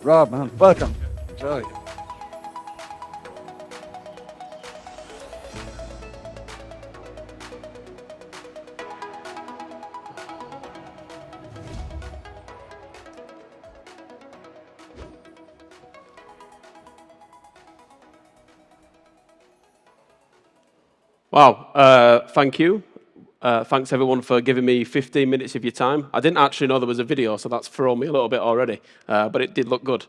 Rob, man, welcome. Enjoy. Wow, thank you. Thanks everyone for giving me 15 minutes of your time. I didn't actually know there was a video, so that's thrown me a little bit already, but it did look good.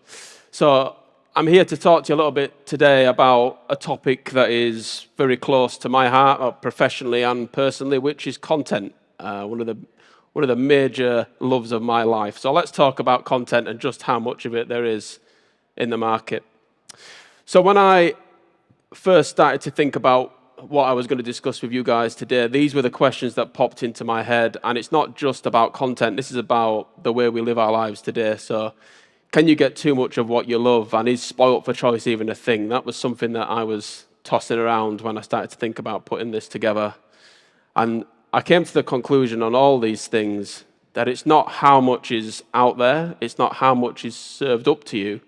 So I'm here to talk to you a little bit today about a topic that is very close to my heart, professionally and personally, which is content, one of the major loves of my life. So let's talk about content and just how much of it there is in the market. So when I first started to think about what I was going to discuss with you guys today, these were the questions that popped into my head. And it's not just about content, this is about the way we live our lives today. So, can you get too much of what you love? And is spoilt for choice even a thing? That was something that I was tossing around when I started to think about putting this together. And I came to the conclusion on all these things that it's not how much is out there, it's not how much is served up to you,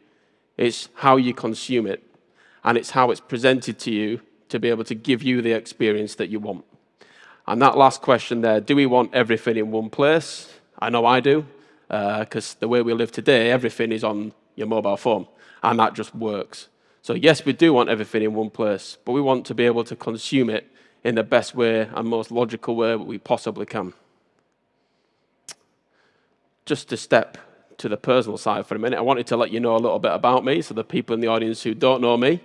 it's how you consume it. And it's how it's presented to you to be able to give you the experience that you want. And that last question there, do we want everything in one place? I know I do, because the way we live today, everything is on your mobile phone, and that just works. So yes, we do want everything in one place, but we want to be able to consume it in the best way and most logical way we possibly can. Just to step to the personal side for a minute, I wanted to let you know a little bit about me, so the people in the audience who don't know me,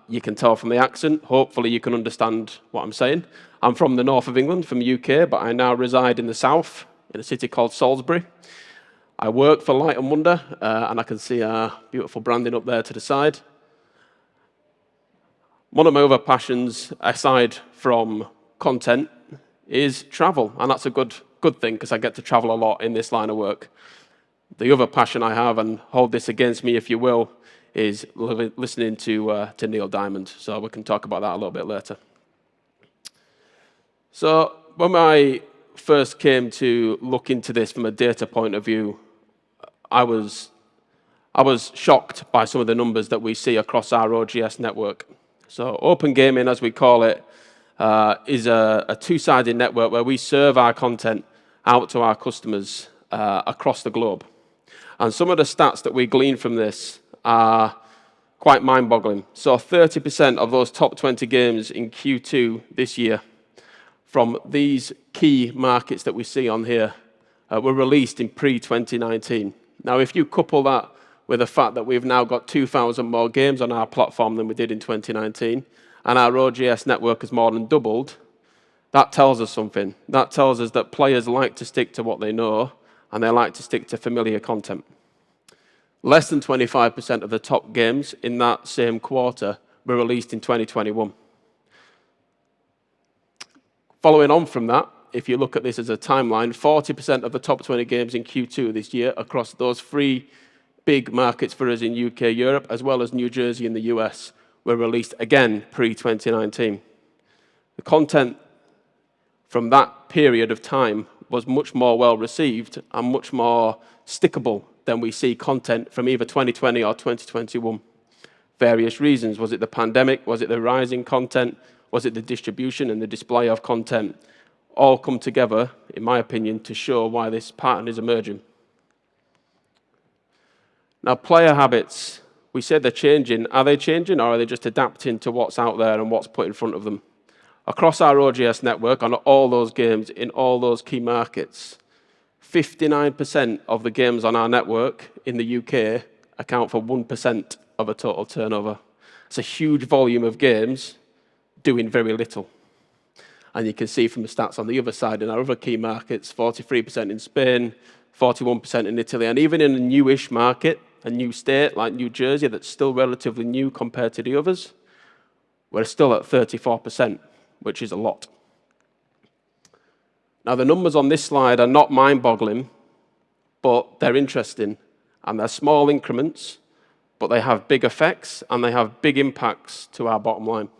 you can tell from the accent. Hopefully you can understand what I'm saying. I'm from the north of England, from the UK, but I now reside in the south, in a city called Salisbury. I work for Light and Wonder, and I can see our beautiful branding up there to the side. One of my other passions, aside from content, is travel, and that's a good thing, because I get to travel a lot in this line of work. The other passion I have, and hold this against me if you will, is listening to Neil Diamond. So we can talk about that a little bit later. So when I first came to look into this from a data point of view, I was shocked by some of the numbers that we see across our OGS network. So open gaming, as we call it, is a two-sided network where we serve our content out to our customers across the globe. And some of the stats that we glean from this are quite mind-boggling. So 30% of those top 20 games in Q2 this year from these key markets that we see on here were released in pre-2019. Now, if you couple that with the fact that we've now got 2,000 more games on our platform than we did in 2019, and our OGS network has more than doubled, that tells us something. That tells us that players like to stick to what they know, and they like to stick to familiar content. Less than 25% of the top games in that same quarter were released in 2021. Following on from that, if you look at this as a timeline, 40% of the top 20 games in Q2 of this year across those three big markets for us in UK, Europe, as well as New Jersey in the US, were released again pre-2019. The content from that period of time was much more well received and much more stickable than we see content from either 2020 or 2021. Various reasons. Was it the pandemic? Was it the rising content? Was it the distribution and the display of content? All come together, in my opinion, to show why this pattern is emerging. Now, player habits, we said they're changing. Are they changing, or are they just adapting to what's out there and what's put in front of them? Across our OGS network, on all those games in all those key markets, 59% of the games on our network in the UK account for 1% of a total turnover. It's a huge volume of games doing very little. And you can see from the stats on the other side, in our other key markets, 43% in Spain, 41% in Italy, and even in a newish market, a new state like New Jersey that's still relatively new compared to the others, we're still at 34%, which is a lot. Now, the numbers on this slide are not mind-boggling, but they're interesting, and they're small increments, but they have big effects, and they have big impacts to our bottom line.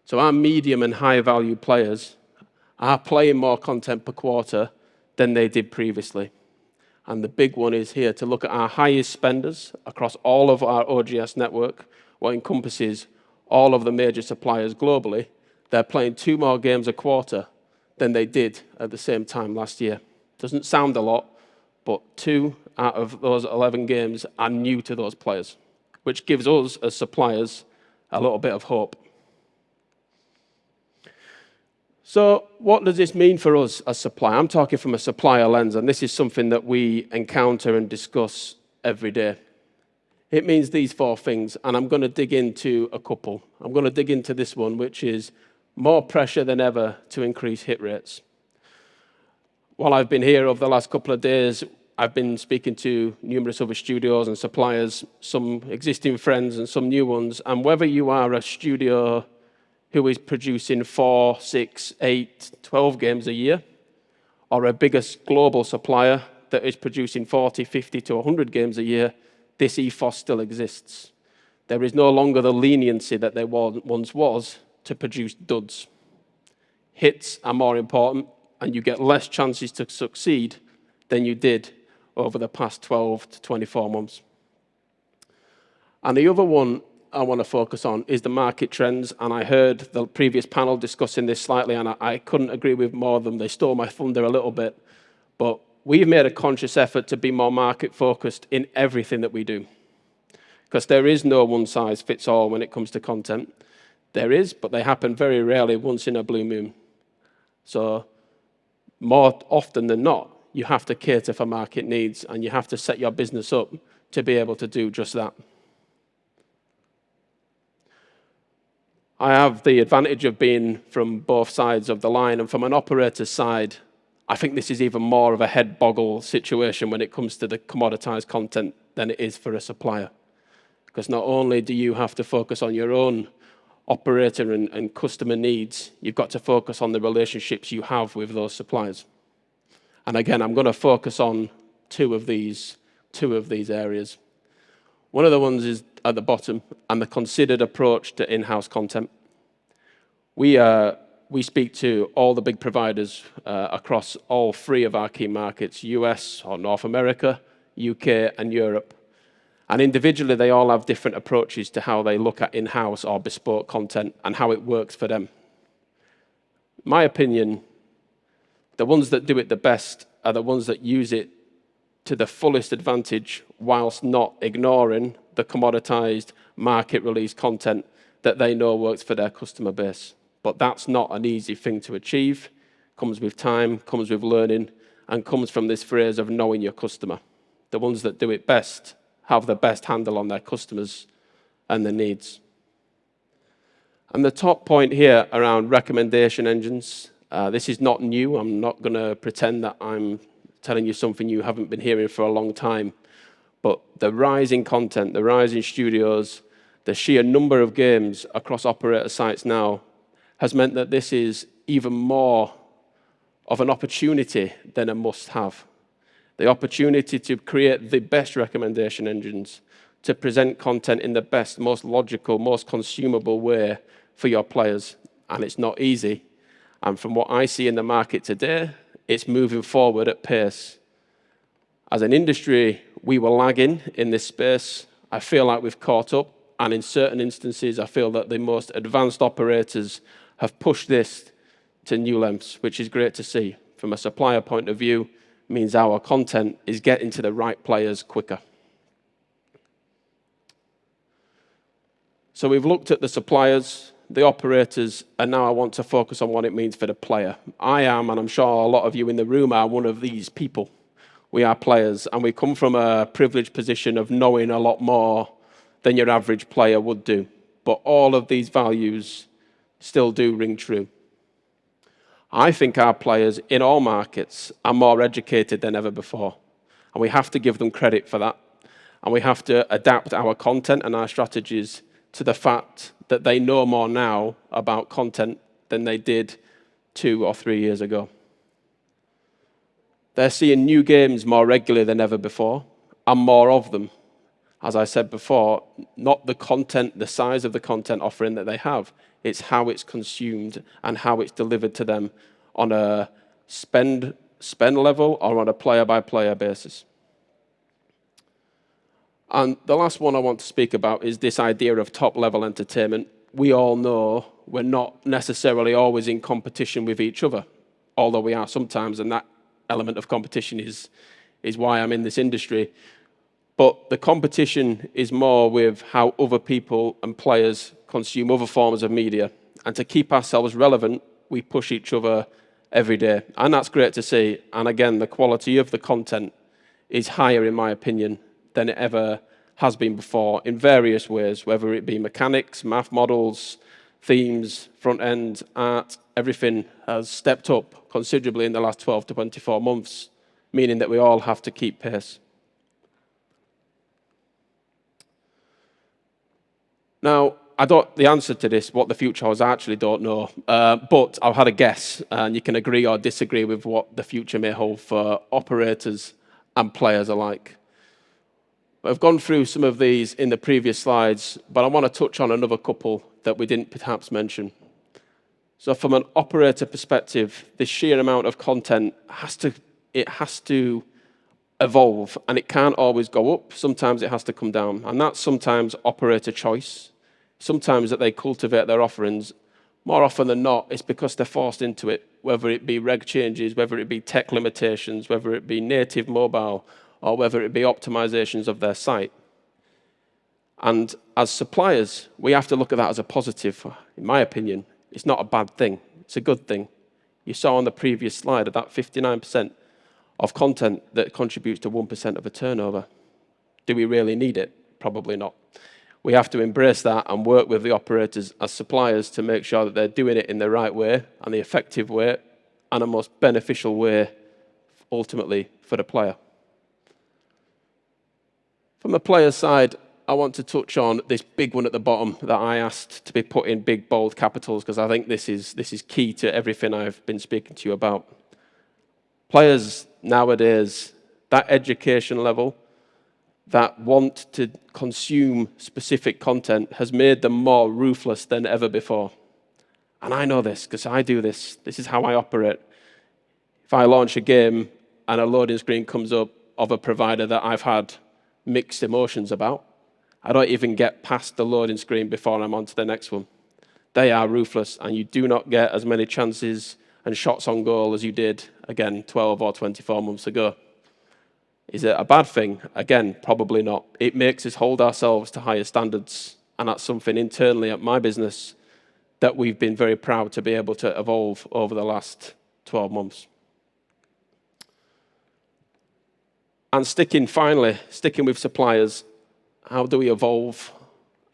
So our medium and high-value players are playing more content per quarter than they did previously. And the big one is here to look at our highest spenders across all of our OGS network, what encompasses all of the major suppliers globally. They're playing 2 more games a quarter than they did at the same time last year. Doesn't sound a lot, but 2 out of those 11 games are new to those players, which gives us as suppliers a little bit of hope. So what does this mean for us as supplier? I'm talking from a supplier lens, and this is something that we encounter and discuss every day. It means these 4 things, and I'm going to dig into a couple. I'm going to dig into this one, which is more pressure than ever to increase hit rates. While I've been here over the last couple of days, I've been speaking to numerous other studios and suppliers, some existing friends and some new ones, and whether you are a studio who is producing 4, 6, 8, 12 games a year, or a bigger global supplier that is producing 40, 50 to 100 games a year, this ethos still exists. There is no longer the leniency that there once was to produce duds. Hits are more important, and you get less chances to succeed than you did over the past 12 to 24 months. And the other one I want to focus on is the market trends, and I heard the previous panel discussing this slightly, and I couldn't agree with more of them. They stole my thunder a little bit, but we've made a conscious effort to be more market-focused in everything that we do, because there is no one-size-fits-all when it comes to content. There is, but they happen very rarely, once in a blue moon. So more often than not, you have to cater for market needs, and you have to set your business up to be able to do just that. I have the advantage of being from both sides of the line, and from an operator's side, I think this is even more of a head boggle situation when it comes to the commoditized content than it is for a supplier. Because not only do you have to focus on your own operator and customer needs, you've got to focus on the relationships you have with those suppliers. And again, I'm going to focus on two of these areas. One of the ones is at the bottom, and the considered approach to in-house content. We speak to all the big providers across all 3 of our key markets, US or North America, UK, and Europe. And individually, they all have different approaches to how they look at in-house or bespoke content and how it works for them. In my opinion, the ones that do it the best are the ones that use it to the fullest advantage whilst not ignoring the commoditized market release content that they know works for their customer base. But that's not an easy thing to achieve. Comes with time, comes with learning, and comes from this phrase of knowing your customer. The ones that do it best have the best handle on their customers and their needs. And the top point here around recommendation engines, this is not new. I'm not going to pretend that I'm telling you something you haven't been hearing for a long time. But the rising content, the rising studios, the sheer number of games across operator sites now has meant that this is even more of an opportunity than a must-have. The opportunity to create the best recommendation engines, to present content in the best, most logical, most consumable way for your players. And it's not easy. And from what I see in the market today, it's moving forward at pace. As an industry, we were lagging in this space. I feel like we've caught up. And in certain instances, I feel that the most advanced operators have pushed this to new lengths, which is great to see. From a supplier point of view, means our content is getting to the right players quicker. So we've looked at the suppliers, the operators, and now I want to focus on what it means for the player. I am, and I'm sure a lot of you in the room are one of these people. We are players, and we come from a privileged position of knowing a lot more than your average player would do. But all of these values still do ring true. I think our players in all markets are more educated than ever before. And we have to give them credit for that. And we have to adapt our content and our strategies to the fact that they know more now about content than they did 2 or 3 years ago. They're seeing new games more regularly than ever before, and more of them. As I said before, not the content, the size of the content offering that they have. It's how it's consumed and how it's delivered to them on a spend level or on a player-by-player basis. And the last one I want to speak about is this idea of top-level entertainment. We all know we're not necessarily always in competition with each other, although we are sometimes, and that element of competition is why I'm in this industry. But the competition is more with how other people and players consume other forms of media. And to keep ourselves relevant, we push each other every day. And that's great to see. And again, the quality of the content is higher, in my opinion, than it ever has been before in various ways, whether it be mechanics, math models, themes, front end, art, everything has stepped up considerably in the last 12 to 24 months, meaning that we all have to keep pace. Now, I don't, the answer to this, what the future holds, I actually don't know, but I've had a guess, and you can agree or disagree with what the future may hold for operators and players alike. I've gone through some of these in the previous slides, but I want to touch on another couple that we didn't perhaps mention. So from an operator perspective, the sheer amount of content has to evolve, and it can't always go up. Sometimes it has to come down, and that's sometimes operator choice. Sometimes that they cultivate their offerings. More often than not, it's because they're forced into it, whether it be reg changes, whether it be tech limitations, whether it be native mobile, or whether it be optimizations of their site. And as suppliers, we have to look at that as a positive. In my opinion, it's not a bad thing. It's a good thing. You saw on the previous slide that 59% of content that contributes to 1% of a turnover. Do we really need it? Probably not. We have to embrace that and work with the operators as suppliers to make sure that they're doing it in the right way and the effective way and a most beneficial way, ultimately, for the player. From the player side, I want to touch on this big one at the bottom that I asked to be put in big, bold capitals, because I think this is key to everything I've been speaking to you about. Players nowadays, that education level, that want to consume specific content has made them more ruthless than ever before. And I know this because I do this. This is how I operate. If I launch a game and a loading screen comes up of a provider that I've had mixed emotions about, I don't even get past the loading screen before I'm on to the next one. They are ruthless, and you do not get as many chances and shots on goal as you did, again, 12 or 24 months ago. Is it a bad thing? Again, probably not. It makes us hold ourselves to higher standards, and that's something internally at my business that we've been very proud to be able to evolve over the last 12 months. And sticking with suppliers, how do we evolve?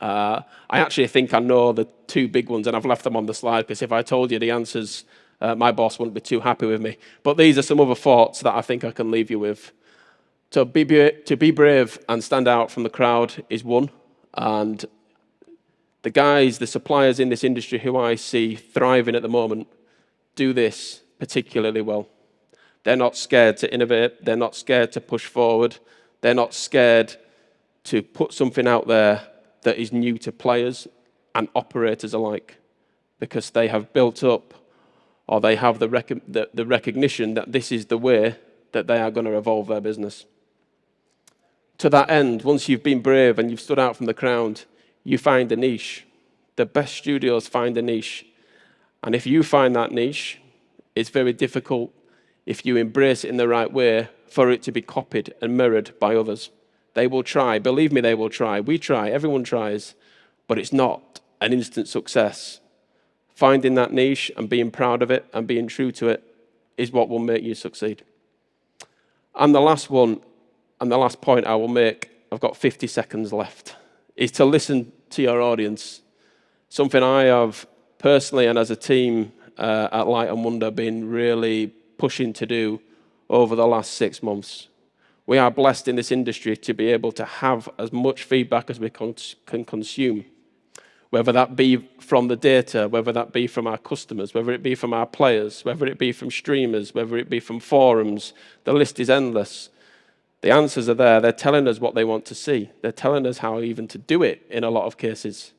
I actually think I know the two big ones, and I've left them on the slide because if I told you the answers, my boss wouldn't be too happy with me. But these are some other thoughts that I think I can leave you with. To be brave and stand out from the crowd is one. And the suppliers in this industry who I see thriving at the moment, do this particularly well. They're not scared to innovate. They're not scared to push forward. They're not scared to put something out there that is new to players and operators alike, because they have built up, or they have the recognition that this is the way that they are going to evolve their business. To that end, once you've been brave and you've stood out from the crowd, you find a niche. The best studios find a niche. And if you find that niche, it's very difficult, if you embrace it in the right way, for it to be copied and mirrored by others. They will try. Believe me, they will try. We try. Everyone tries. But it's not an instant success. Finding that niche and being proud of it and being true to it is what will make you succeed. And the last one, and the last point I will make, I've got 50 seconds left, is to listen to your audience. Something I have personally and as a team at Light & Wonder been really pushing to do over the last 6 months. We are blessed in this industry to be able to have as much feedback as we can consume, whether that be from the data, whether that be from our customers, whether it be from our players, whether it be from streamers, whether it be from forums. The list is endless. The answers are there. They're telling us what they want to see. They're telling us how even to do it in a lot of cases.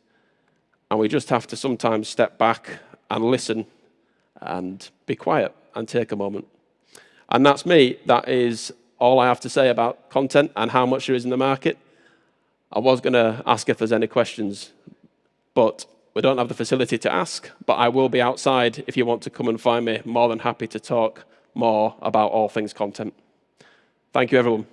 And we just have to sometimes step back and listen and be quiet and take a moment. And that's me. That is all I have to say about content and how much there is in the market. I was going to ask if there's any questions, but we don't have the facility to ask, but I will be outside if you want to come and find me. More than happy to talk more about all things content. Thank you, everyone.